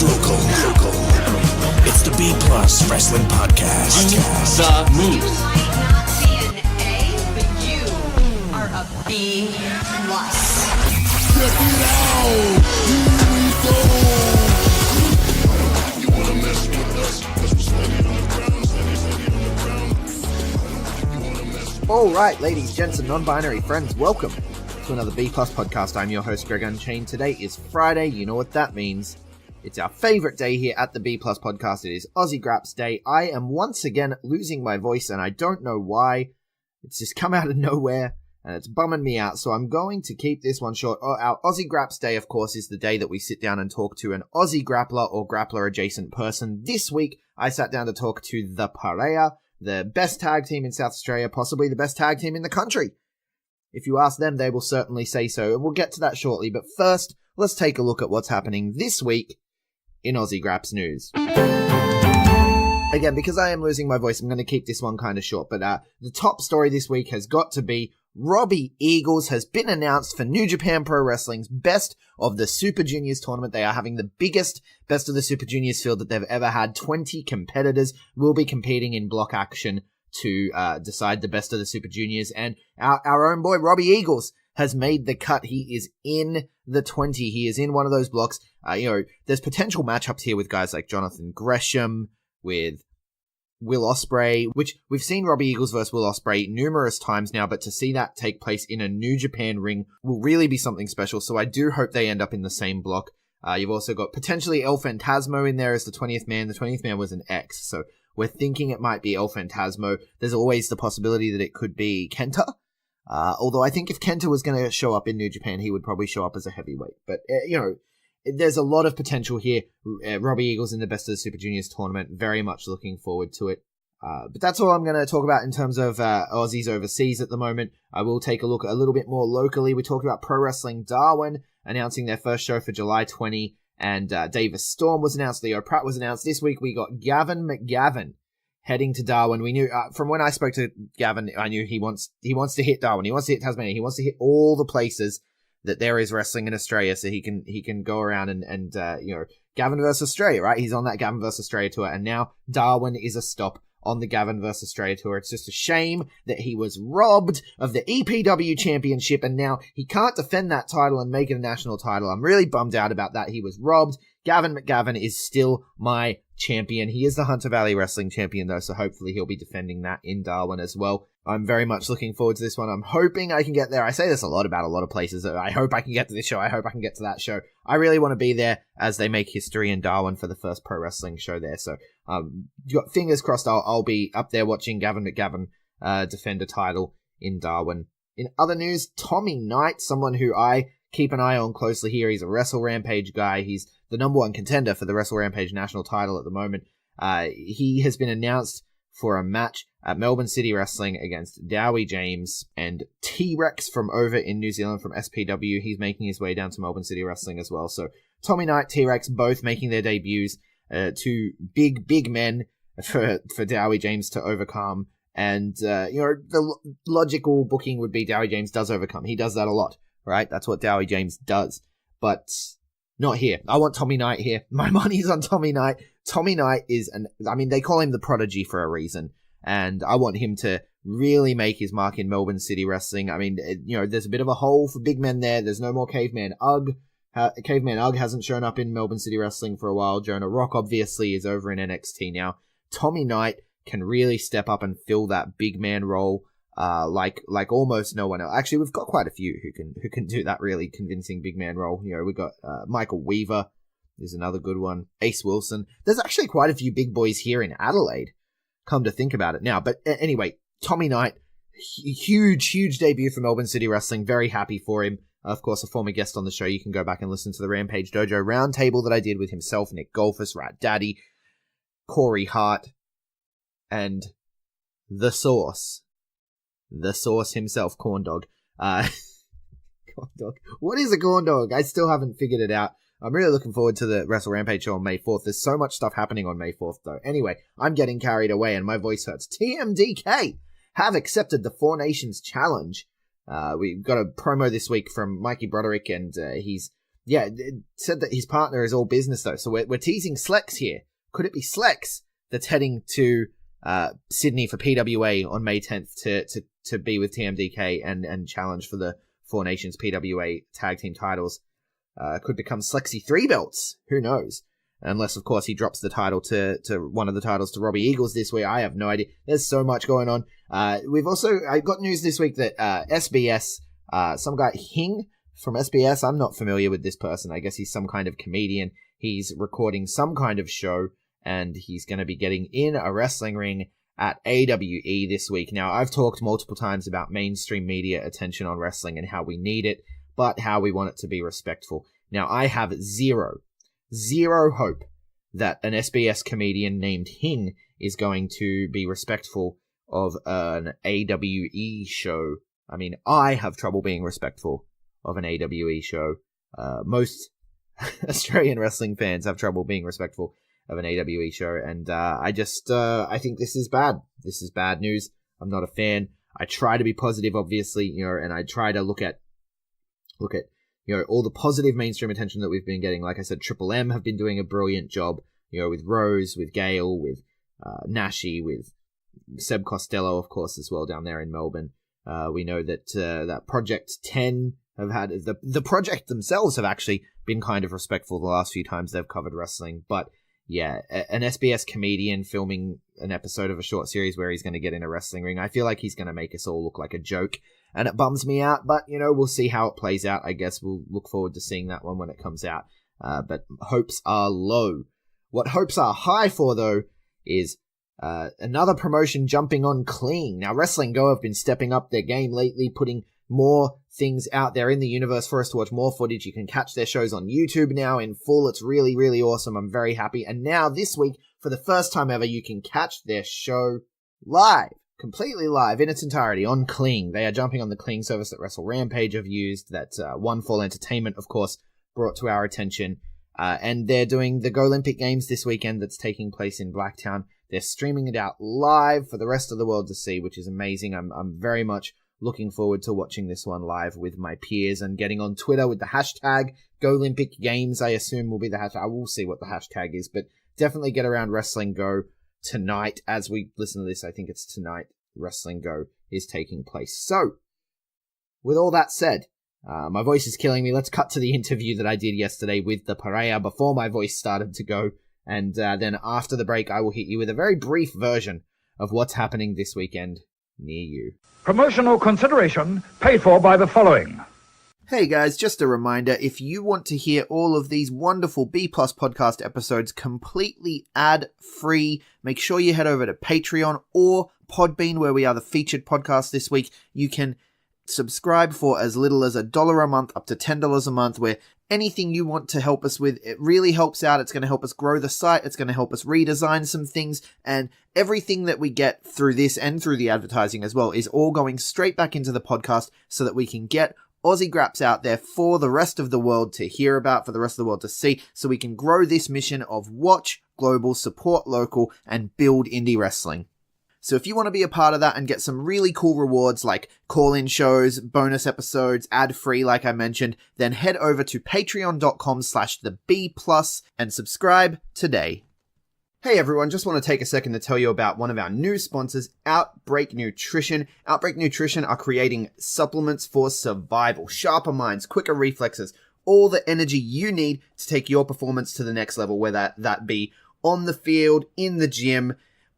Local. It's the B Plus Wrestling Podcast. The Moose. You might not be an A, but you are a B plus. Check it out! Here we go! You wanna mess with us? 'Cause we're Slade on the ground. All right, ladies, gents, and non-binary friends, welcome to another B Plus podcast. I'm your host, GregUnchained. Today is Friday. You know what that means. It's our favorite day here at the B Plus podcast. It is Aussie Grapps Day. I am once again losing my voice, and I don't know why. It's just come out of nowhere, and it's bumming me out, so I'm going to keep this one short. Our Aussie Grapps Day, of course, is the day that we sit down and talk to an Aussie Grappler or Grappler adjacent person. This week, I sat down to talk to the Parea, the best tag team in South Australia, possibly the best tag team in the country. If you ask them, they will certainly say so, and we'll get to that shortly. But first, let's take a look at what's happening this week in Aussie Grapps news. Again, because I am losing my voice, I'm going to keep this one kind of short. But the top story this week has got to be Robbie Eagles has been announced for New Japan Pro Wrestling's Best of the Super Juniors tournament. They are having the biggest Best of the Super Juniors field that they've ever had. 20 competitors will be competing in block action to decide the Best of the Super Juniors. And our own boy, Robbie Eagles, has made the cut. He is in the 20. He is in one of those blocks. There's potential matchups here with guys like Jonathan Gresham, with Will Ospreay, which we've seen Robbie Eagles versus Will Ospreay numerous times now, but to see that take place in a New Japan ring will really be something special. So I do hope they end up in the same block. You've also got potentially El Phantasmo in there as the 20th man. The 20th man was an X, so we're thinking it might be El Phantasmo. There's always the possibility that it could be Kenta. Although I think if Kenta was going to show up in New Japan, he would probably show up as a heavyweight. But, there's a lot of potential here. Robbie Eagles in the Best of the Super Juniors tournament. Very much looking forward to it. But that's all I'm going to talk about in terms of Aussies overseas at the moment. I will take a look a little bit more locally. We talked about Pro Wrestling Darwin announcing their first show for July 20. And Davis Storm was announced. Leo Pratt was announced. This week we got Gavin McGavin heading to Darwin. We knew from when I spoke to Gavin, I knew he wants to hit Darwin. He wants to hit Tasmania. He wants to hit all the places that there is wrestling in Australia, so he can go around and Gavin versus Australia, right? He's on that Gavin versus Australia tour, and now Darwin is a stop on the Gavin versus Australia tour. It's just a shame that he was robbed of the EPW championship, and now he can't defend that title and make it a national title. I'm really bummed out about that. He was robbed. Gavin McGavin is still my champion. He is the Hunter Valley Wrestling champion, though, so hopefully he'll be defending that in Darwin as well. I'm very much looking forward to this one. I'm hoping I can get there. I say this a lot about a lot of places. I hope I can get to this show. I hope I can get to that show. I really want to be there as they make history in Darwin for the first pro wrestling show there. So, fingers crossed I'll be up there watching Gavin McGavin defend a title in Darwin. In other news, Tommy Knight, someone who I keep an eye on closely here. He's a Wrestle Rampage guy. He's the number one contender for the Wrestle Rampage national title at the moment. He has been announced for a match at Melbourne City Wrestling against Dowie James and T-Rex from over in New Zealand from SPW. He's making his way down to Melbourne City Wrestling as well. So Tommy Knight, T-Rex, both making their debuts. Two big men for Dowie James to overcome. And, the logical booking would be Dowie James does overcome. He does that a lot, right? That's what Dowie James does. But not here. I want Tommy Knight here. My money's on Tommy Knight. Tommy Knight is they call him the prodigy for a reason. And I want him to really make his mark in Melbourne City Wrestling. There's a bit of a hole for big men there. There's no more Caveman Ugg. Caveman Ugg hasn't shown up in Melbourne City Wrestling for a while. Jonah Rock, obviously, is over in NXT now. Tommy Knight can really step up and fill that big man role like almost no one else. Actually, we've got quite a few who can do that really convincing big man role. We've got Michael Weaver is another good one. Ace Wilson. There's actually quite a few big boys here in Adelaide, come to think about it now. But anyway, Tommy Knight, huge debut for Melbourne City Wrestling. Very happy for him. Of course, a former guest on the show. You can go back and listen to the Rampage Dojo roundtable that I did with himself, Nick Golfus, Rat Daddy, Corey Hart, and The Sauce. The Sauce himself, Corn Dog. Corn Dog. What is a Corn Dog? I still haven't figured it out. I'm really looking forward to the Wrestle Rampage show on May 4th. There's so much stuff happening on May 4th, though. Anyway, I'm getting carried away and my voice hurts. TMDK have accepted the Four Nations Challenge. We've got a promo this week from Mikey Broderick, and he's it said that his partner is all business, though. So we're teasing Slex here. Could it be Slex that's heading to Sydney for PWA on May 10th to be with TMDK and challenge for the Four Nations PWA tag team titles? Could become Slexy 3 belts. Who knows? Unless, of course, he drops the title to one of the titles to Robbie Eagles this week. I have no idea. There's so much going on. I got news this week that SBS, some guy, Hing from SBS, I'm not familiar with this person. I guess he's some kind of comedian. He's recording some kind of show, and he's going to be getting in a wrestling ring at AWE this week. Now, I've talked multiple times about mainstream media attention on wrestling and how we need it, but how we want it to be respectful. Now, I have zero hope that an SBS comedian named Hing is going to be respectful of an AWE show. I mean, I have trouble being respectful of an AWE show. Most Australian wrestling fans have trouble being respectful of an AWE show, and I think this is bad. This is bad news. I'm not a fan. I try to be positive, obviously, and I try to look at all the positive mainstream attention that we've been getting. Like I said, Triple M have been doing a brilliant job, with Rose, with Gail, with Nashi, with Seb Costello, of course, as well, down there in Melbourne. We know that that Project 10 have had the project themselves have actually been kind of respectful the last few times they've covered wrestling. But yeah, an SBS comedian filming an episode of a short series where he's going to get in a wrestling ring, I feel like he's going to make us all look like a joke, and it bums me out. But we'll see how it plays out. I guess we'll look forward to seeing that one when it comes out. But hopes are low. What hopes are high for, though, is another promotion jumping on clean. Now, Wrestling Go have been stepping up their game lately, putting more things out there in the universe for us to watch, more footage. You can catch their shows on YouTube now in full. It's really, really awesome. I'm very happy. And now this week, for the first time ever, you can catch their show live, completely live in its entirety on Kling. They are jumping on the Kling service that Wrestle Rampage have used, that One Fall Entertainment, of course, brought to our attention. And they're doing the Go Olympic Games this weekend that's taking place in Blacktown. They're streaming it out live for the rest of the world to see, which is amazing. I'm very much looking forward to watching this one live with my peers and getting on Twitter with the hashtag Go Olympic Games. I assume will be the hashtag. I will see what the hashtag is, but definitely get around Wrestling Go tonight. As we listen to this, I think it's tonight Wrestling Go is taking place. So, with all that said, my voice is killing me. Let's cut to the interview that I did yesterday with the Parea before my voice started to go. And then after the break, I will hit you with a very brief version of what's happening this weekend near you. Promotional consideration paid for by the following. Hey guys, just a reminder, if you want to hear all of these wonderful B Plus podcast episodes completely ad-free, make sure you head over to Patreon or Podbean, where we are the featured podcast this week. You can subscribe for as little as $1 a month up to $10 a month, where anything you want to help us with, it really helps out. It's going to help us grow the site. It's going to help us redesign some things, and everything that we get through this and through the advertising as well is all going straight back into the podcast so that we can get Aussie Grapps out there for the rest of the world to hear about, for the rest of the world to see, so we can grow this mission of watch global, support local, and build indie wrestling. So if you want to be a part of that and get some really cool rewards like call-in shows, bonus episodes, ad-free like I mentioned, then head over to patreon.com/theb+ and subscribe today. Hey everyone, just want to take a second to tell you about one of our new sponsors, OUTBREAK NUTRITION. OUTBREAK NUTRITION are creating supplements for survival, sharper minds, quicker reflexes, all the energy you need to take your performance to the next level, whether that be on the field, in the gym,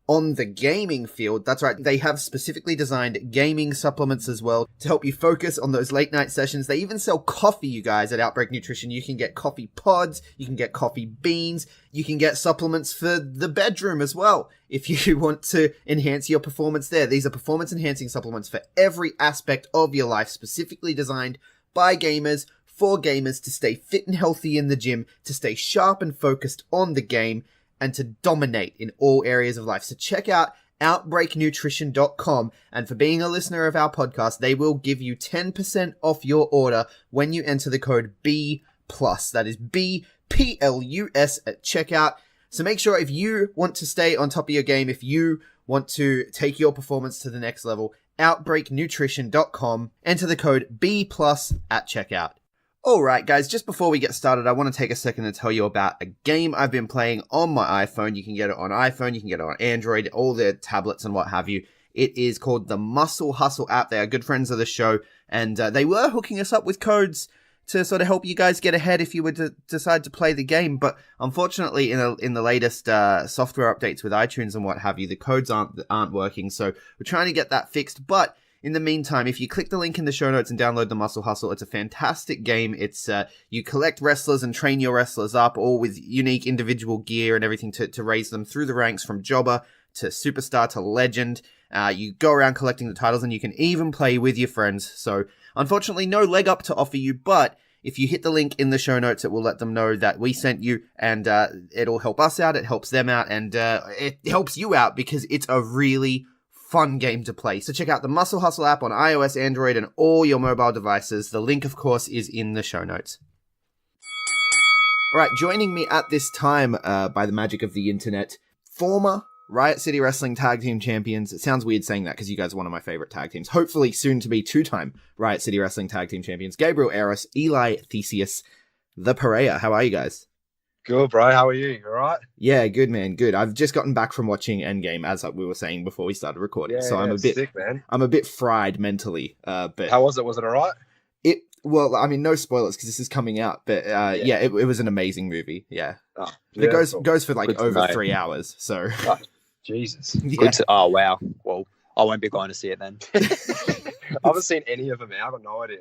on the gaming field. That's right, they have specifically designed gaming supplements as well to help you focus on those late night sessions. They even sell coffee, you guys, at OUTBREAK NUTRITION. You can get coffee pods, you can get coffee beans, you can get supplements for the bedroom as well if you want to enhance your performance there. These are performance enhancing supplements for every aspect of your life, specifically designed by gamers, for gamers, to stay fit and healthy in the gym, to stay sharp and focused on the game, and to dominate in all areas of life. So check out OUTBREAKNutrition.com, and for being a listener of our podcast, they will give you 10% off your order when you enter the code B+. That is BPLUS at checkout. So make sure, if you want to stay on top of your game, if you want to take your performance to the next level, OUTBREAKNutrition.com, enter the code B+ at checkout. Alright guys, just before we get started, I want to take a second to tell you about a game I've been playing on my iPhone. You can get it on iPhone, you can get it on Android, all the tablets and what have you. It is called the Muscle Hustle app. They are good friends of the show, and they were hooking us up with codes to sort of help you guys get ahead if you were to decide to play the game. But unfortunately, in the latest software updates with iTunes and what have you, the codes aren't working. So we're trying to get that fixed. But in the meantime, if you click the link in the show notes and download the Muscle Hustle, it's a fantastic game. It's you collect wrestlers and train your wrestlers up, all with unique individual gear and everything to raise them through the ranks from jobber to superstar to legend. You go around collecting the titles, and you can even play with your friends. So unfortunately, no leg up to offer you, but if you hit the link in the show notes, it will let them know that we sent you, and it'll help us out, it helps them out, and it helps you out because it's a really fun game to play. So check out the Muscle Hustle app on iOS, Android, and all your mobile devices. The link, of course, is in the show notes. All right, joining me at this time, by the magic of the internet, former Riot City Wrestling Tag Team Champions. It sounds weird saying that because you guys are one of my favorite tag teams. Hopefully soon to be two-time Riot City Wrestling Tag Team Champions. Gabriel Eros, Eli Theseus, the Parea. How are you guys? Good, bro. How are you? You all right? Yeah, good, man. Good. I've just gotten back from watching Endgame, as we were saying before we started recording. So I'm a bit sick, man. I'm a bit fried mentally. But how was it? Was it all right? Well, I mean, no spoilers because this is coming out. But it was an amazing movie. Yeah. Oh, it goes for like over 3 hours. So. Oh, Jesus. Yeah. Oh, wow. Well, I won't be going to see it then. I haven't seen any of them. I've got no idea.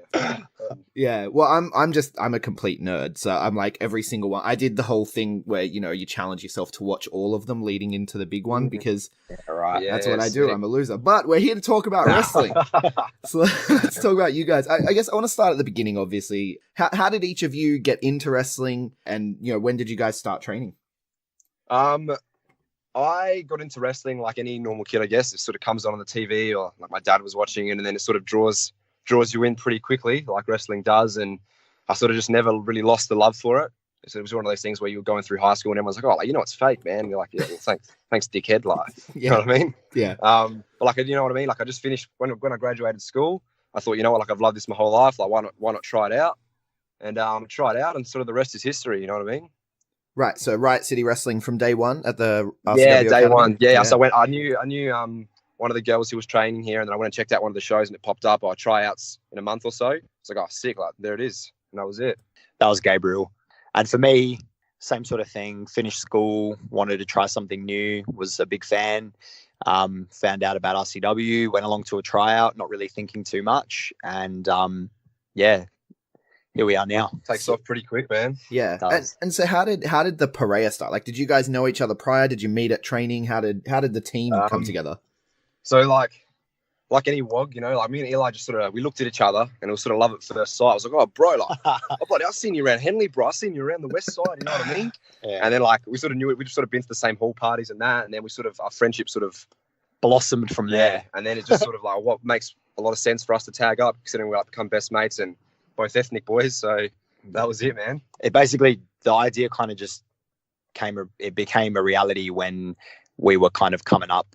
Yeah, well, I'm a complete nerd, so I'm like every single one. I did the whole thing where you challenge yourself to watch all of them leading into the big one because that's what I do. I'm a loser, but we're here to talk about wrestling. So let's talk about you guys. I guess I want to start at the beginning. Obviously, how did each of you get into wrestling, and when did you guys start training? I got into wrestling like any normal kid, I guess. It sort of comes on the TV, or like my dad was watching it, and then it sort of draws you in pretty quickly, like wrestling does. And I sort of just never really lost the love for it. So it was one of those things where you were going through high school and everyone's like, oh, it's fake, man. And you're like, yeah, well, thanks, dickhead. Like, you know what I mean? Yeah. But like, you know what I mean? Like, I just finished when I graduated school. I thought, like, I've loved this my whole life. Like, why not try it out? And try it out, and sort of the rest is history. You know what I mean? Right, so Riot City Wrestling from day one at the RCW day Academy? one. Yeah. So I knew one of the girls who was training here, and then I went and checked out one of the shows, and it popped up. Tryouts in a month or so. It's like, oh, sick! Like, there it is, and that was it. That was Gabriel, and for me, same sort of thing. Finished school, wanted to try something new. Was a big fan. Found out about RCW, went along to a tryout, not really thinking too much, and here we are now. Takes off pretty quick, man. Yeah. And so how did the Parea start? Like, did you guys know each other prior? Did you meet at training? How did the team come together? So like any WOG, like me and Eli just sort of, we looked at each other and it was sort of love at first sight. I was like, oh, bro, like, I've seen you around Henley, bro. I've seen you around the west side, you know what I mean? Yeah. And then like, we sort of knew it. We just sort of been to the same hall parties and that. And then our friendship sort of blossomed from there. And then it just sort of like, what makes a lot of sense for us to tag up, considering we like become best mates and both ethnic boys. So that was it, man. It basically, the idea kind of just became a reality when we were kind of coming up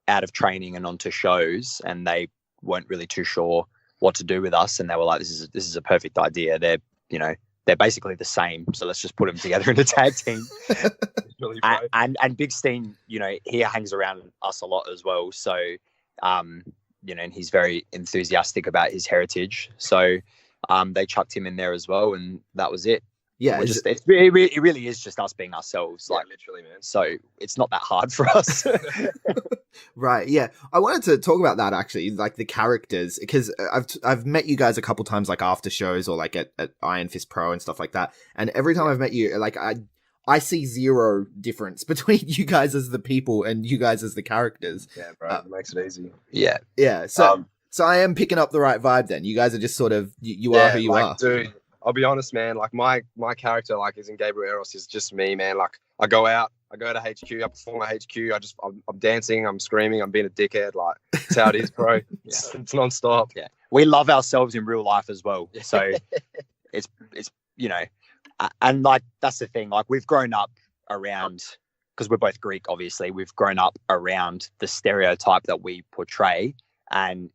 out of training and onto shows, and they weren't really too sure what to do with us. And they were like, this is a perfect idea. They're basically the same. So let's just put them together in a tag team. Really and Big Steen, he hangs around us a lot as well. So, and he's very enthusiastic about his heritage. So, they chucked him in there as well, and that was it. Yeah, it really is just us being ourselves, like literally, man. So it's not that hard for us. Right. Yeah, I wanted to talk about that actually, like the characters, because I've met you guys a couple times, like after shows or like at Iron Fist Pro and stuff like that, and every time I've met you, like I see zero difference between you guys as the people and you guys as the characters. Yeah, bro, it makes it easy. Yeah. Yeah. So. So I am picking up the right vibe then. You guys are just sort of, you are who you are. Dude, I'll be honest, man. Like my character, like is in Gabriel Eros, is just me, man. Like I go out, I go to HQ, I perform at HQ. I'm dancing, I'm screaming, I'm being a dickhead. Like that's how it is, bro. It's nonstop. Yeah. We love ourselves in real life as well. So it's and like, that's the thing. Like we've grown up around, because we're both Greek, obviously, we've grown up around the stereotype that we portray. And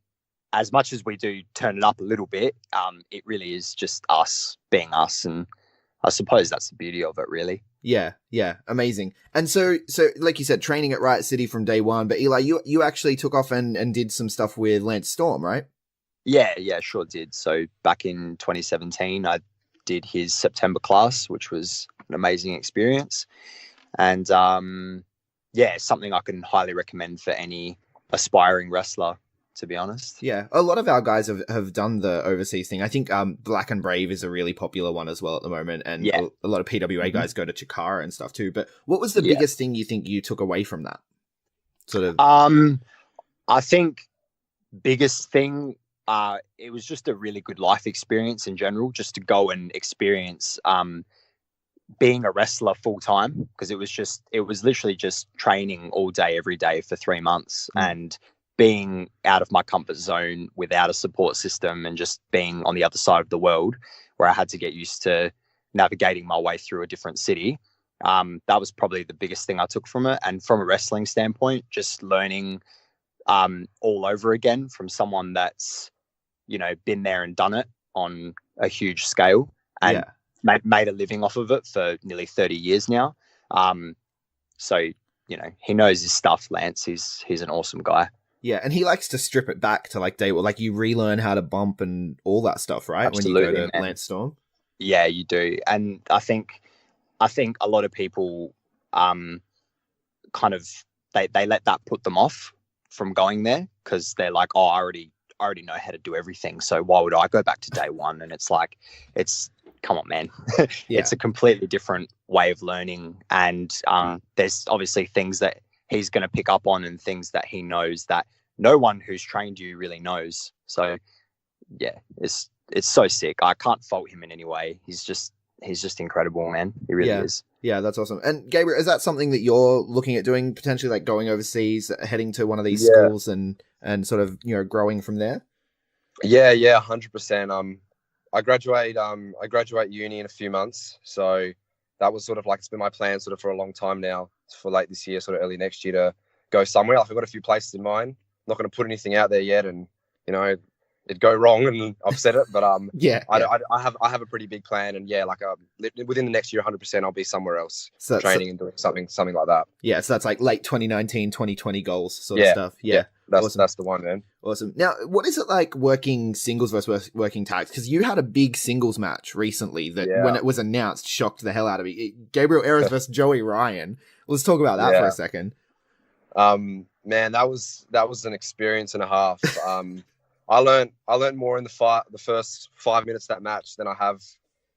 as much as we do turn it up a little bit, it really is just us being us, and I suppose that's the beauty of it, really. Yeah, amazing. And so like you said, training at Riot City from day one, but Eli, you actually took off and did some stuff with Lance Storm, right? Yeah, sure did. So back in 2017, I did his September class, which was an amazing experience. And something I can highly recommend for any aspiring wrestler, to be honest. Yeah, a lot of our guys have done the overseas thing. I think Black and Brave is a really popular one as well at the moment, and a lot of PWA guys go to Chikara and stuff too. But what was the biggest thing you think you took away from that? Sort of. I think biggest thing, it was just a really good life experience in general, just to go and experience being a wrestler full time, because it was literally just training all day, every day for 3 months, and being out of my comfort zone without a support system and just being on the other side of the world, where I had to get used to navigating my way through a different city. That was probably the biggest thing I took from it. And from a wrestling standpoint, just learning all over again from someone that's, been there and done it on a huge scale, and made a living off of it for nearly 30 years now. So, he knows his stuff, Lance. He's an awesome guy. Yeah, and he likes to strip it back to like day one, like you relearn how to bump and all that stuff, right? Absolutely, when you go to Lance Storm. Yeah, you do. And I think a lot of people kind of they let that put them off from going there, because they're like, oh, I already know how to do everything, so why would I go back to day one? And it's like, come on, man. It's a completely different way of learning, and there's obviously things that he's going to pick up on and things that he knows that no one who's trained you really knows. So yeah, it's so sick. I can't fault him in any way. He's just incredible, man. He really is. Yeah, that's awesome. And Gabriel, is that something that you're looking at doing, potentially, like going overseas, heading to one of these schools and sort of, growing from there? Yeah, 100%. I graduate uni in a few months, so that was sort of like, it's been my plan sort of for a long time now, for late this year, sort of early next year, to go somewhere. Like, I've got a few places in mind. I'm not going to put anything out there yet, and it'd go wrong, and I've said it, but I have a pretty big plan, and within the next year, 100%, I'll be somewhere else, training and doing something like that. Yeah, so that's like late 2019, 2020 goals sort of stuff. Yeah. That's the one, man. Awesome. Now, what is it like working singles versus working tags? Because you had a big singles match recently that, when it was announced, shocked the hell out of me. Gabriel Eras versus Joey Ryan. Let's talk about that for a second. Man, that was an experience and a half. I learned more in the first 5 minutes of that match than I have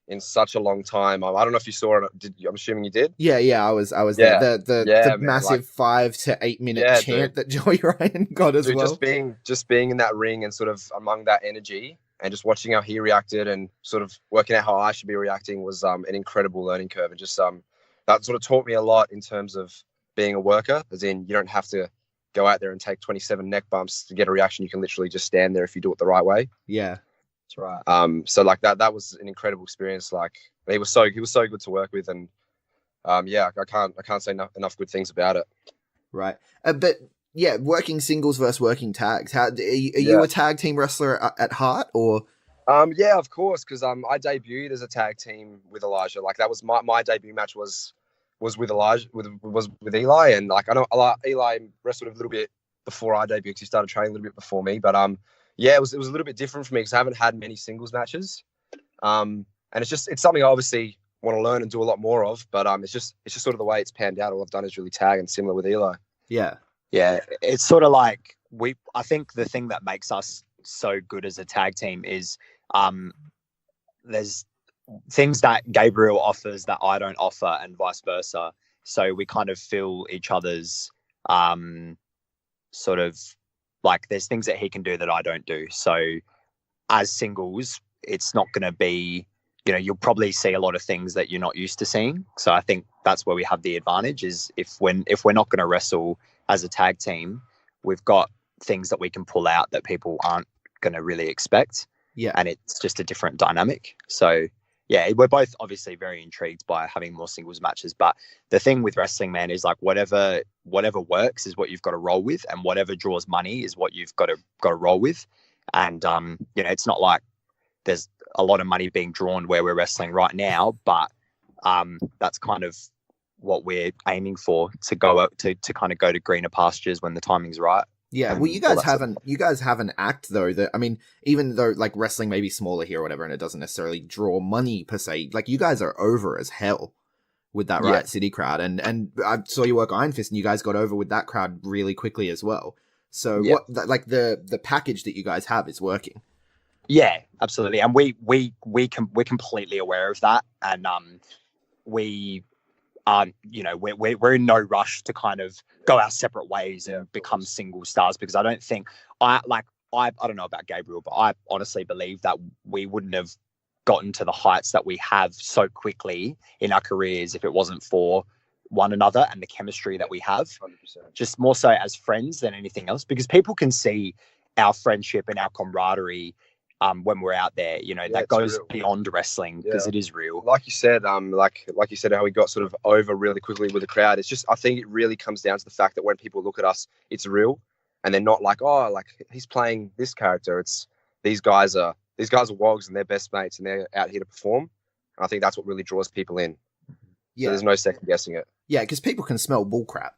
in such a long time. I don't know if you saw it. I'm assuming you did. Yeah, I was there. The massive 5 to 8 minute chant that Joey Ryan got as well. Just being in that ring and sort of among that energy, and just watching how he reacted and sort of working out how I should be reacting was an incredible learning curve. And just that sort of taught me a lot in terms of being a worker, as in you don't have to go out there and take 27 neck bumps to get a reaction. You can literally just stand there if you do it the right way. Yeah. That's right. So like that was an incredible experience. Like he was so good to work with, and I can't say enough good things about it. Right. But yeah, working singles versus working tags. Are you a tag team wrestler at heart, or? Yeah, of course, because I debuted as a tag team with Elijah. Like that was my debut match was with Elijah, was with Eli, and like I know Eli wrestled a little bit before I debuted, because he started training a little bit before me. But it was a little bit different for me, because I haven't had many singles matches, and it's something I obviously want to learn and do a lot more of. But it's just sort of the way it's panned out. All I've done is really tag, and similar with Eli. Yeah, it's sort of like I think the thing that makes us so good as a tag team is there's things that Gabriel offers that I don't offer, and vice versa. So we kind of fill each other's sort of, like, there's things that he can do that I don't do. So as singles, it's not going to be, you'll probably see a lot of things that you're not used to seeing. So I think that's where we have the advantage, is if we're not going to wrestle as a tag team, we've got things that we can pull out that people aren't going to really expect. Yeah. And it's just a different dynamic. So yeah, we're both obviously very intrigued by having more singles matches. But the thing with wrestling, man, is like whatever works is what you've got to roll with, and whatever draws money is what you've got to roll with. And it's not like there's a lot of money being drawn where we're wrestling right now, but that's kind of what we're aiming for, to go up to kind of go to greener pastures when the timing's right. Yeah, well, you guys have an act though that, I mean, even though like wrestling may be smaller here or whatever, and it doesn't necessarily draw money per se, like you guys are over as hell with that Riot City crowd, and I saw you work Iron Fist, and you guys got over with that crowd really quickly as well. So the package that you guys have is working. Yeah, absolutely, and we're completely aware of that, and we're in no rush to kind of go our separate ways and become single stars, because I don't think I don't know about Gabriel, but I honestly believe that we wouldn't have gotten to the heights that we have so quickly in our careers if it wasn't for one another and the chemistry that we have. 100%. Just more so as friends than anything else, because people can see our friendship and our camaraderie when we're out there, that goes beyond wrestling, because it is real. Like you said, like you said, how we got sort of over really quickly with the crowd. It's just, I think it really comes down to the fact that when people look at us, it's real, and they're not like, oh, like he's playing this character. It's these guys are wogs and they're best mates and they're out here to perform. And I think that's what really draws people in. Yeah, so there's no second guessing it. Yeah, because people can smell bullcrap.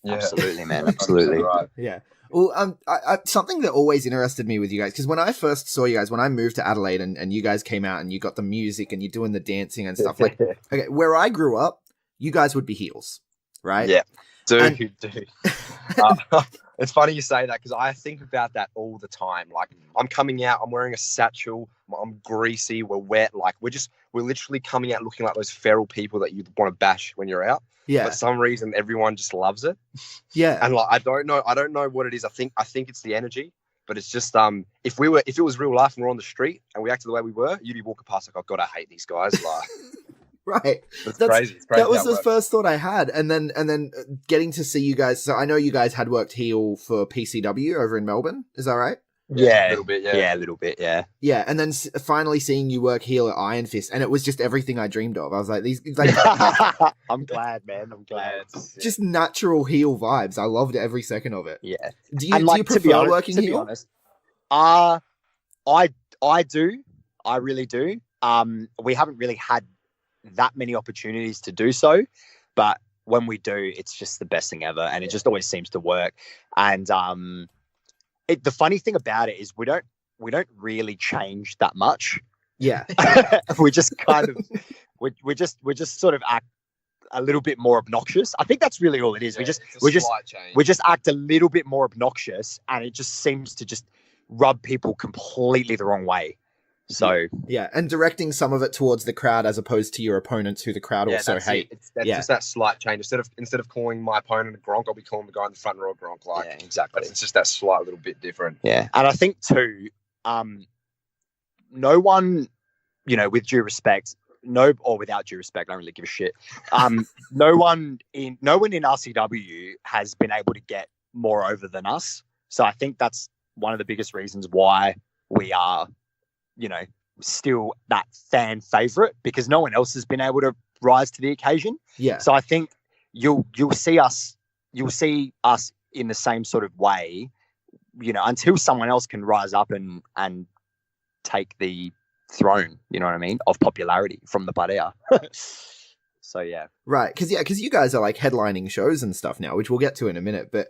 Yeah. Absolutely, man. Absolutely. Right. Yeah. Well, something that always interested me with you guys, because when I first saw you guys, when I moved to Adelaide and you guys came out and you got the music and you're doing the dancing and stuff, like, okay, where I grew up, you guys would be heels, right? Yeah. Dude. It's funny you say that, because I think about that all the time. Like, I'm coming out, I'm wearing a satchel, I'm greasy, we're wet. Like, we're literally coming out looking like those feral people that you want to bash when you're out. Yeah. But for some reason, everyone just loves it. Yeah. And like, I don't know what it is. I think it's the energy, but it's just, if it was real life and we're on the street and we acted the way we were, you'd be walking past like, oh God, I hate these guys. Like, right. That's crazy. It's crazy. That was the first thought I had. And then getting to see you guys. So I know you guys had worked heel for PCW over in Melbourne. Is that right? Yeah. A little bit. Yeah, a little bit. Yeah. Yeah. And then finally seeing you work heel at Iron Fist. And it was just everything I dreamed of. I was like, I'm glad, man. I'm glad. Just natural heel vibes. I loved every second of it. Yeah. Do you prefer working heel? To be honest, I do. I really do. We haven't really had that many opportunities to do so, but when we do, it's just the best thing ever, and it just always seems to work. And the funny thing about it is we don't really change that much. Yeah. we just kind of we just sort of act a little bit more obnoxious. I think that's really all it is. We just act a little bit more obnoxious, and it just seems to just rub people completely the wrong way. So yeah, and directing some of it towards the crowd as opposed to your opponents, who the crowd also hate. That's just that slight change. Instead of calling my opponent a Gronk, I'll be calling the guy in the front row a Gronk. Like, yeah, exactly. It's just that slight little bit different. Yeah, and I think too, no one, with due respect, or without due respect, I don't really give a shit. No one in RCW has been able to get more over than us. So I think that's one of the biggest reasons why we are, still that fan favorite, because no one else has been able to rise to the occasion. Yeah. So I think you'll see us in the same sort of way, until someone else can rise up and take the throne, you know what I mean, of popularity from the Parea. So yeah. Right, because you guys are like headlining shows and stuff now, which we'll get to in a minute, but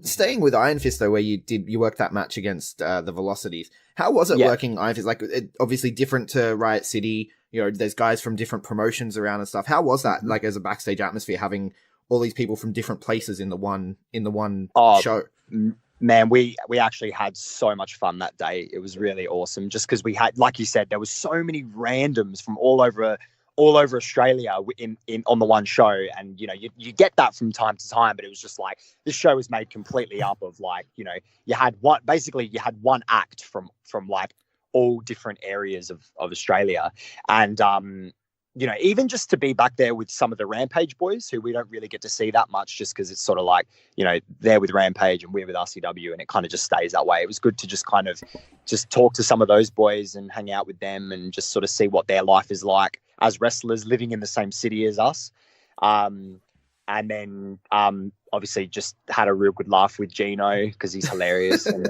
staying with Iron Fist though, where you worked that match against the Velocities, how was it working Iron Fist? Like, obviously different to Riot City, there's guys from different promotions around and stuff. How was that, like, as a backstage atmosphere, having all these people from different places in the one show? Man, we actually had so much fun that day. It was really awesome, just because we had, like you said, there was so many randoms from all over Australia on the one show, and you get that from time to time, but it was just like this show was made completely up of, like, you had one act from like all different areas of Australia, and even just to be back there with some of the Rampage boys, who we don't really get to see that much, just because it's sort of like, they're with Rampage and we're with RCW, and it kind of just stays that way. It was good to just kind of just talk to some of those boys and hang out with them and just sort of see what their life is like as wrestlers living in the same city as us. And then obviously just had a real good laugh with Gino because he's hilarious. And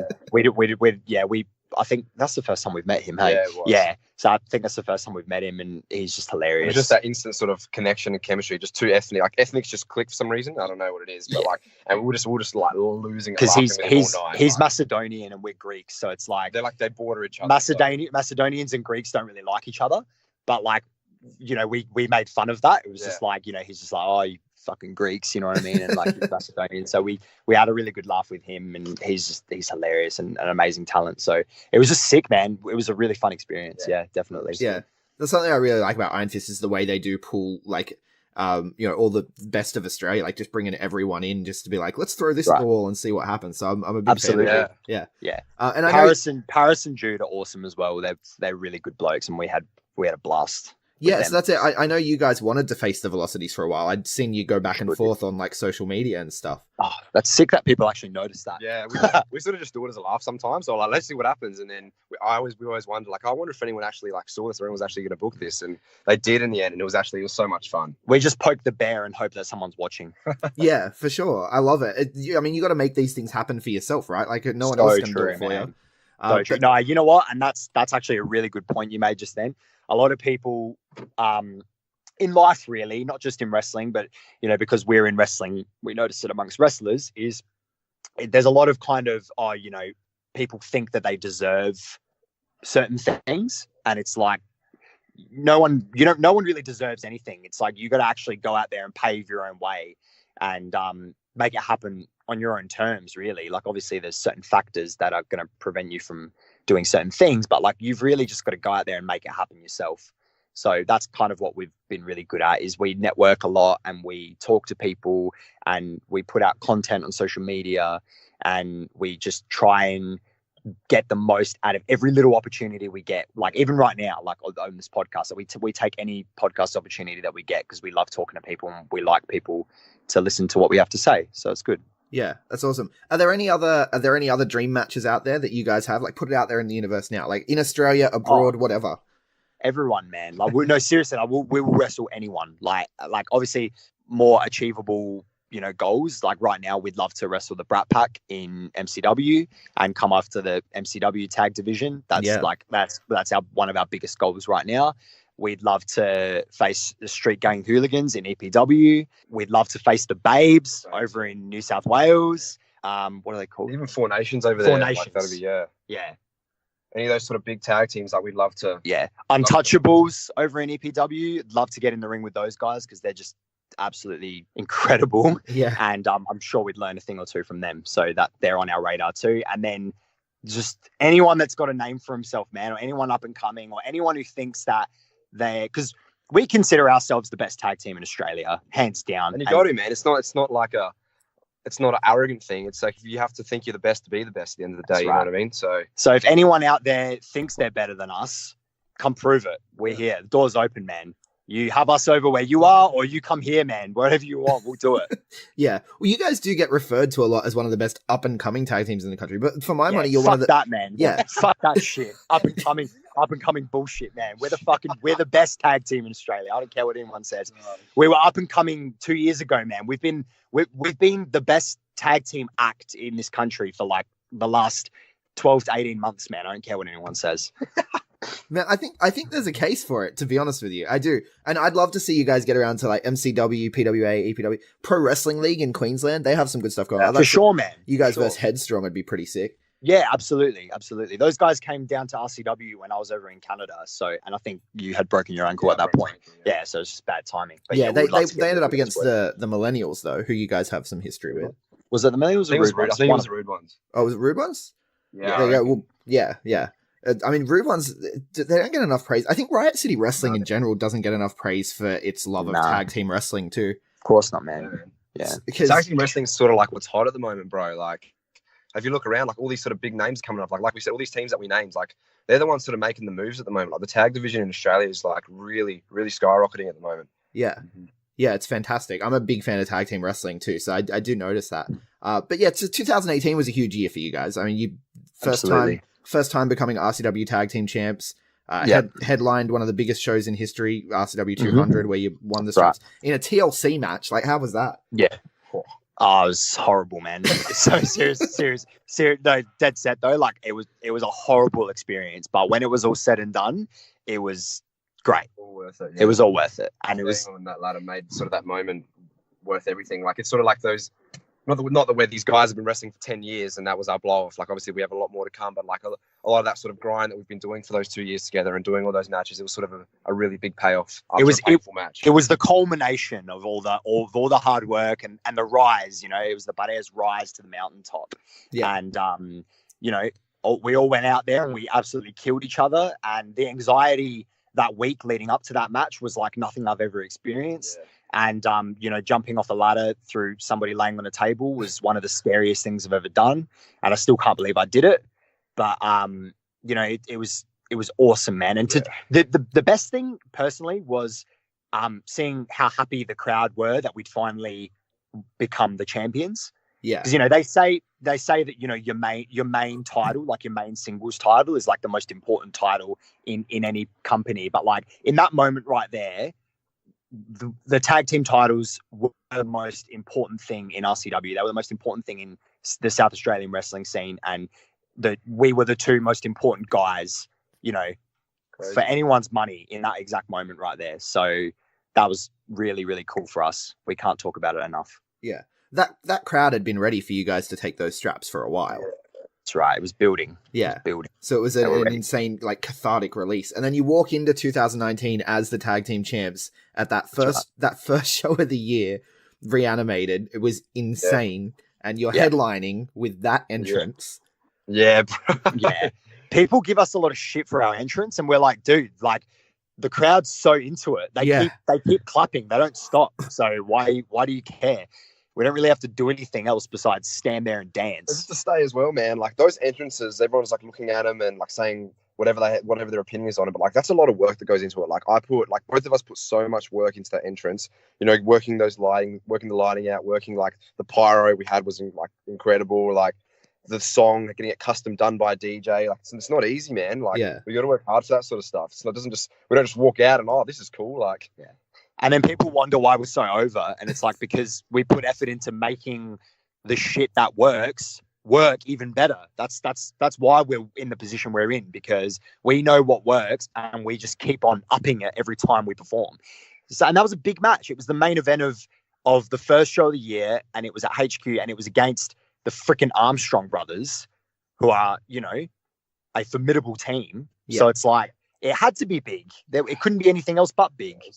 I think that's the first time we've met him. Hey, Yeah, it was. yeah. So I think that's the first time we've met him, and he's just hilarious. It's just that instant sort of connection and chemistry, just too ethnic. Like ethnics just click for some reason. I don't know what it is, but and we're just like losing it because laughing with him all night. he's Macedonian and we're Greeks, so it's like they border each other. Macedonians and Greeks don't really like each other, but like, you know, we made fun of that. It was just like, you know, he's just like, oh, you fucking Greeks, you know what I mean? And like, he's Macedonian. So we had a really good laugh with him, and he's hilarious and an amazing talent. So it was just sick, man. It was a really fun experience. Yeah, definitely. Yeah. That's something I really like about Iron Fist is the way they do pull like, you know, all the best of Australia, like just bringing everyone in just to be like, let's throw this at the wall and see what happens. So I'm a big fan of it. Yeah. And Paris and Jude are awesome as well. They're really good blokes, and we had a blast. Yeah, so that's it. I know you guys wanted to face the Velocities for a while. I'd seen you go back and forth on like social media and stuff. Oh, that's sick that people actually notice that. Yeah, we sort of just do it as a laugh sometimes. So like, let's see what happens. And then we always wonder, like, I wonder if anyone actually like saw this or anyone was actually going to book this. And they did in the end. And it was so much fun. We just poke the bear and hope that someone's watching. Yeah, for sure. I love it. I mean, you got to make these things happen for yourself, right? Like no one else can do it for you. So true. No, you know what? And that's actually a really good point you made just then. A lot of people in life, really, not just in wrestling, but, you know, because we're in wrestling, we notice it amongst wrestlers there's a lot of kind of, you know, people think that they deserve certain things. And it's like, no one really deserves anything. It's like, you got to actually go out there and pave your own way and make it happen on your own terms, really. Like, obviously there's certain factors that are going to prevent you from doing certain things, but like, you've really just got to go out there and make it happen yourself. So that's kind of what we've been really good at, is we network a lot and we talk to people and we put out content on social media, and we just try and get the most out of every little opportunity we get. Like even right now, like on this podcast, so we take any podcast opportunity that we get, because we love talking to people and we like people to listen to what we have to say. So it's good. Yeah, that's awesome. Are there any other dream matches out there that you guys have? Like, put it out there in the universe now, like in Australia, abroad, whatever. Everyone, man. Like, no, seriously, like, we will wrestle anyone. Like obviously more achievable, you know, goals. Like right now, we'd love to wrestle the Brat Pack in MCW and come after the MCW tag division. That's one of our biggest goals right now. We'd love to face the Street Gang Hooligans in EPW. We'd love to face the Babes over in New South Wales. What are they called? Even Four Nations over there. Four Nations. Like, that'd be, yeah. Any of those sort of big tag teams, like we'd love to. Yeah. Untouchables over in EPW. I'd love to get in the ring with those guys because they're just absolutely incredible. Yeah. And I'm sure we'd learn a thing or two from them. So that they're on our radar too. And then just anyone that's got a name for himself, man, or anyone up and coming, or anyone who thinks that because we consider ourselves the best tag team in Australia, hands down. And you got to, man. It's not like it's not an arrogant thing. It's like you have to think you're the best to be the best at the end of the day. You know what I mean? So if anyone out there thinks they're better than us, come prove it. We're here. The door's open, man. You have us over where you are, or you come here, man. Wherever you want, we'll do it. Yeah. Well, you guys do get referred to a lot as one of the best up-and-coming tag teams in the country. But for my money, you're one of the... Fuck that, man. Yeah. Fuck that shit. Up-and-coming bullshit, man. We're the best tag team in Australia. I don't care what anyone says. We were up-and-coming 2 years ago, man. We've been the best tag team act in this country for like the last 12 to 18 months, man. I don't care what anyone says. Man, I think there's a case for it, to be honest with you. I do. And I'd love to see you guys get around to like MCW, PWA, EPW, Pro Wrestling League in Queensland. They have some good stuff going on. For sure, man. You guys versus Headstrong would be pretty sick. Yeah, absolutely. Absolutely. Those guys came down to RCW when I was over in Canada. And I think you had broken your ankle at that point. Yeah, so it's just bad timing. But yeah, they ended up against the Millennials, though, who you guys have some history with. Was it the Millennials or Rude Ones? I think it was the Rude Ones. Oh, was it Rude Ones? Yeah. Well, yeah. I mean, Rude Ones, they don't get enough praise. I think Riot City Wrestling in general doesn't get enough praise for its love of tag team wrestling, too. Of course not, man. Yeah. Because tag team wrestling is sort of like what's hot at the moment, bro. Like, if you look around, like all these sort of big names coming up, like we said, all these teams that we named, like they're the ones sort of making the moves at the moment. Like the tag division in Australia is like really, really skyrocketing at the moment. Yeah. Yeah, it's fantastic. I'm a big fan of tag team wrestling too, so I do notice that. But yeah, 2018 was a huge year for you guys. I mean, you first time becoming RCW tag team champs. Headlined one of the biggest shows in history, RCW 200, where you won the straps in a TLC match. Like, how was that? Yeah. Oh, it was horrible, man. So serious. No, dead set though. Like it was a horrible experience. But when it was all said and done, it was great. All worth it. It was all worth it, and it was on that ladder made sort of that moment worth everything. Like it's sort of like those. Not that where these guys have been wrestling for 10 years and that was our blow off. Like obviously we have a lot more to come, but like a lot of that sort of grind that we've been doing for those 2 years together and doing all those matches, it was sort of a really big payoff. It was a painful match. It was the culmination of all the hard work and the rise. You know, it was the Parea's rise to the mountaintop. Yeah. And you know, we all went out there and we absolutely killed each other. And the anxiety that week leading up to that match was like nothing I've ever experienced. Yeah. And, you know, jumping off a ladder through somebody laying on a table was one of the scariest things I've ever done. And I still can't believe I did it. But, you know, it was awesome, man. And the best thing personally was seeing how happy the crowd were that we'd finally become the champions. Yeah. Because, you know, they say that, you know, your main title, like your main singles title is like the most important title in any company. But like in that moment right there, the tag team titles were the most important thing in RCW. They were the most important thing in the South Australian wrestling scene. And we were the two most important guys, you know, for anyone's money in that exact moment right there. So that was really, really cool for us. We can't talk about it enough. Yeah. That crowd had been ready for you guys to take those straps for a while. That's right. It was building. Yeah. Building. So it was an insane, like, cathartic release. And then you walk into 2019 as the tag team champs at that first show of the year, Reanimated. It was insane. Yeah. And you're headlining with that entrance. Yeah, bro. Yeah. People give us a lot of shit for our entrance, and we're like, dude, like, the crowd's so into it. They keep clapping. They don't stop. So why do you care? We don't really have to do anything else besides stand there and dance. It's just to stay as well, man. Like those entrances, everyone's like looking at them and like saying whatever their opinion is on it. But like that's a lot of work that goes into it. Like both of us put so much work into that entrance. You know, working the lighting out, working like the pyro we had was like incredible. Like the song, getting it custom done by a DJ. Like it's not easy, man. Like we got to work hard for that sort of stuff. So we don't just walk out and this is cool. Like And then people wonder why we're so over. And it's like, because we put effort into making the shit that works work even better. That's why we're in the position we're in, because we know what works and we just keep on upping it every time we perform. So, and that was a big match. It was the main event of the first show of the year, and it was at HQ, and it was against the freaking Armstrong brothers, who are, you know, a formidable team. Yeah. So it's like, it had to be big. It couldn't be anything else but big. It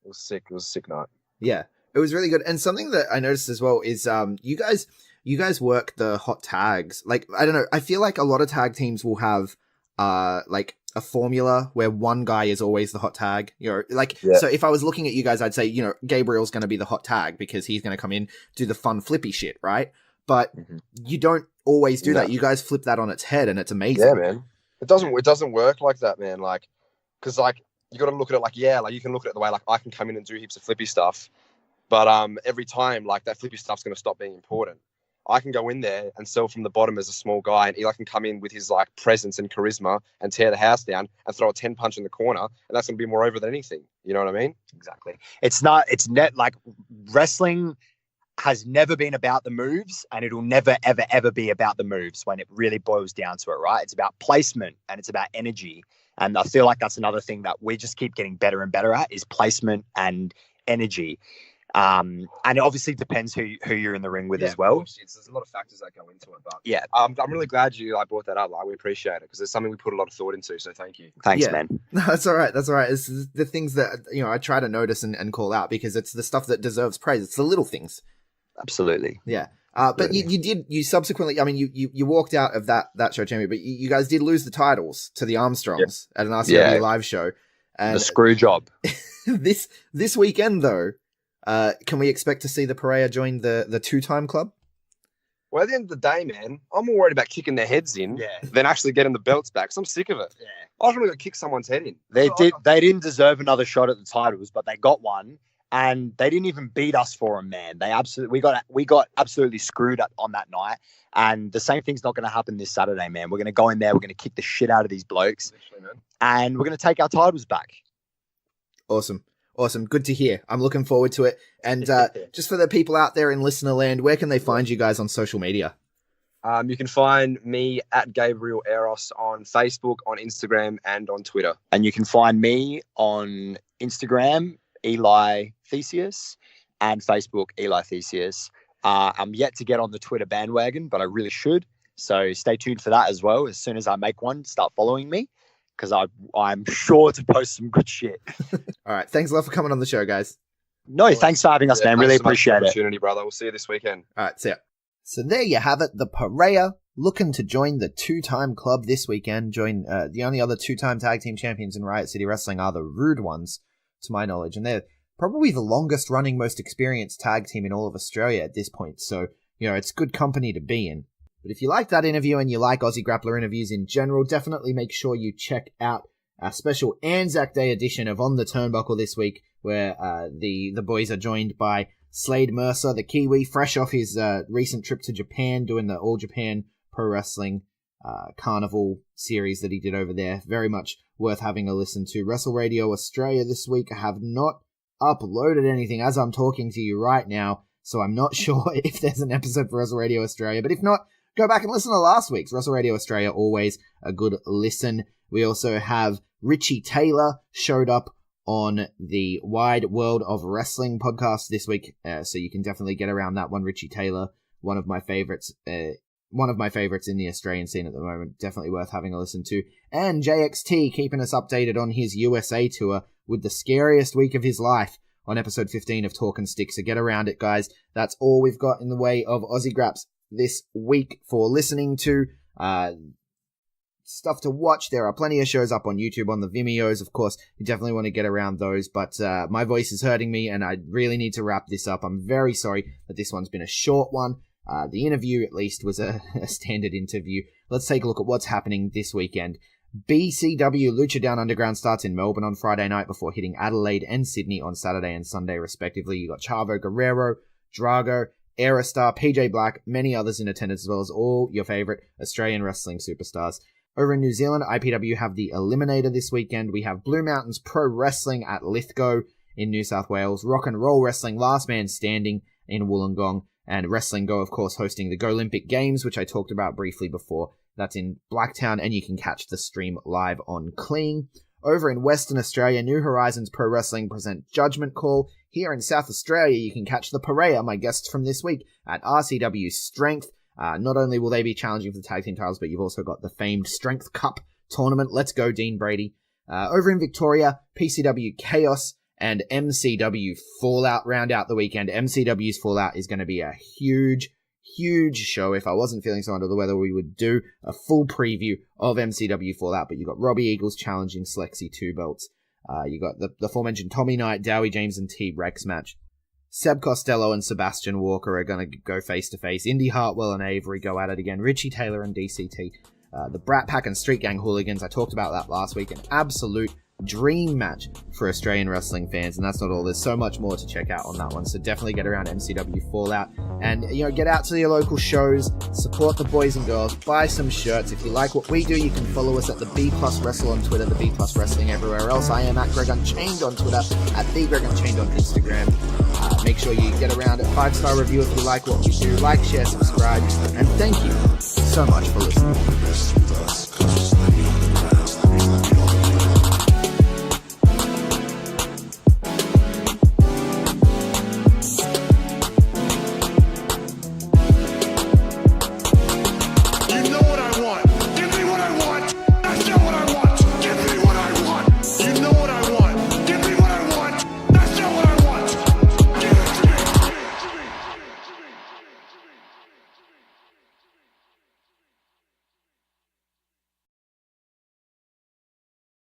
was sick. It was a sick night. Yeah, it was really good. And something that I noticed as well is you guys work the hot tags. Like, I don't know, I feel like a lot of tag teams will have like a formula where one guy is always the hot tag. You know, like, so if I was looking at you guys, I'd say, you know, Gabriel's going to be the hot tag because he's going to come in, do the fun flippy shit, right? But you don't always do that. You guys flip that on its head, and it's amazing. Yeah, man. It doesn't work like that, man. Like, because like you got to look at it like you can look at it the way like I can come in and do heaps of flippy stuff, but every time like that flippy stuff's going to stop being important. I can go in there and sell from the bottom as a small guy, and Eli can come in with his like presence and charisma and tear the house down and throw a 10 punch in the corner, and that's going to be more over than anything. You know what I mean? Exactly. It's like wrestling has never been about the moves, and it'll never, ever, ever be about the moves when it really boils down to it, right? It's about placement and it's about energy. And I feel like that's another thing that we just keep getting better and better at is placement and energy. And it obviously depends who you're in the ring with as well. There's a lot of factors that go into it, but yeah, I'm really glad you brought that up. Like, we appreciate it because it's something we put a lot of thought into. So thank you. Thanks, man. No, that's all right. It's the things that, you know, I try to notice and call out because it's the stuff that deserves praise. It's the little things. Absolutely. Yeah. But you subsequently, I mean, you walked out of that show champion, but you guys did lose the titles to the Armstrongs at an RCW live show. And the screw job. this weekend though, can we expect to see the Parea join the two-time club? Well, at the end of the day, man, I'm more worried about kicking their heads in than actually getting the belts back. So I'm sick of it. Yeah. I just want to go kick someone's head in. They didn't deserve another shot at the titles, but they got one. And they didn't even beat us for them, man. We got absolutely screwed up on that night. And the same thing's not going to happen this Saturday, man. We're going to go in there. We're going to kick the shit out of these blokes. And we're going to take our titles back. Awesome. Awesome. Good to hear. I'm looking forward to it. And just for the people out there in listener land, where can they find you guys on social media? You can find me at Gabriel Eros on Facebook, on Instagram, and on Twitter. And you can find me on Instagram, Eli Theseus, and Facebook, Eli Theseus. I'm yet to get on the Twitter bandwagon, but I really should. So stay tuned for that as well. As soon as I make one, start following me, because I'm sure to post some good shit. All right. Thanks a lot for coming on the show, guys. No, thanks for having us, man. Really appreciate it. Opportunity, brother. We'll see you this weekend. All right. See ya. So there you have it. The Parea looking to join the two-time club this weekend. Join the only other two-time tag team champions in Riot City Wrestling are the Rude Ones, to my knowledge. And they're probably the longest running, most experienced tag team in all of Australia at this point. So, it's good company to be in. But if you like that interview and you like Aussie Grappler interviews in general, definitely make sure you check out our special Anzac Day edition of On the Turnbuckle this week, where the boys are joined by Slade Mercer, the Kiwi, fresh off his recent trip to Japan, doing the All Japan Pro Wrestling Carnival series that he did over there. Very much worth having a listen to. Wrestle Radio Australia this week have not uploaded anything as I'm talking to you right now, so I'm not sure if there's an episode for Wrestle Radio Australia, but if not, go back and listen to last week's. Wrestle Radio Australia, always a good listen. We also have Ritchie Taylor showed up on the Wide World of Wrestling podcast this week, so you can definitely get around that one. Ritchie Taylor, one of my favorites in the Australian scene at the moment, definitely worth having a listen to. And JXT keeping us updated on his USA tour with the scariest week of his life on episode 15 of Talkin' Stick. So get around it, guys. That's all we've got in the way of Aussie Grapps this week for listening to. Stuff to watch. There are plenty of shows up on YouTube, on the Vimeos, of course. You definitely want to get around those, but my voice is hurting me and I really need to wrap this up. I'm very sorry that this one's been a short one. The interview, at least, was a standard interview. Let's take a look at what's happening this weekend. BCW Lucha Down Underground starts in Melbourne on Friday night before hitting Adelaide and Sydney on Saturday and Sunday, respectively. You got Chavo Guerrero, Drago, Aerostar, PJ Black, many others in attendance, as well as all your favorite Australian wrestling superstars. Over in New Zealand, IPW have the Eliminator this weekend. We have Blue Mountains Pro Wrestling at Lithgow in New South Wales, Rock and Roll Wrestling Last Man Standing in Wollongong, and Wrestling Go, of course, hosting the Go Olympic Games, which I talked about briefly before. That's in Blacktown, and you can catch the stream live on Kling. Over in Western Australia, New Horizons Pro Wrestling present Judgment Call. Here in South Australia, you can catch the Parea, my guests from this week, at RCW Strength. Not only will they be challenging for the tag team titles, but you've also got the famed Strength Cup tournament. Let's go, Dean Brady. Over in Victoria, PCW Chaos and MCW Fallout round out the weekend. MCW's Fallout is going to be a huge show. If I wasn't feeling so under the weather, we would do a full preview of MCW Fallout, but you got Robbie Eagles challenging Slexy 2 belts. You got the aforementioned Tommy Knight, Dowie James, and T-Rex match. Seb Costello and Sebastian Walker are going to go face-to-face. Indy Hartwell and Avery go at it again. Ritchie Taylor and DCT. The Brat Pack and Street Gang Hooligans, I talked about that last week. An absolute dream match for Australian wrestling fans, and that's not all. There's so much more to check out on that one, so definitely get around MCW Fallout and get out to your local shows, support the boys and girls, buy some shirts. If you like what we do, you can follow us at the B Plus Wrestle on Twitter, the B Plus Wrestling everywhere else. I am at GregUnchained on Twitter, at the GregUnchained on Instagram. Make sure you get around a 5-star review if you like what we do. Like, share, subscribe, and thank you so much for listening.